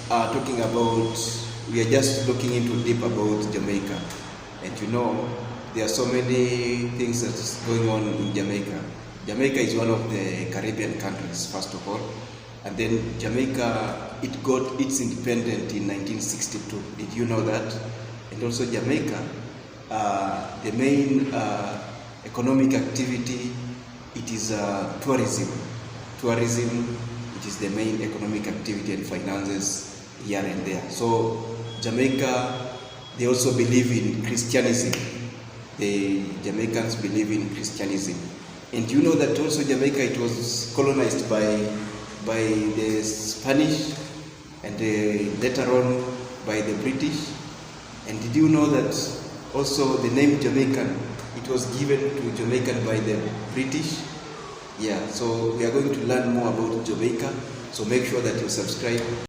Talking about, we are just looking into deep about Jamaica, and there are so many things that is going on in Jamaica. Jamaica is one of the Caribbean countries, first of all, and then Jamaica, it got its independence in 1962. Did you know that? And also Jamaica, the main economic activity, it is tourism. Tourism, it is the main economic activity and finances here and there. So Jamaica, they also believe in Christianism. The Jamaicans believe in Christianism. And you know that also Jamaica, it was colonized by the Spanish and later on by the British. And did you know that also the name Jamaican, it was given to Jamaican by the British? Yeah, so we are going to learn more about Jamaica. So make sure that you subscribe.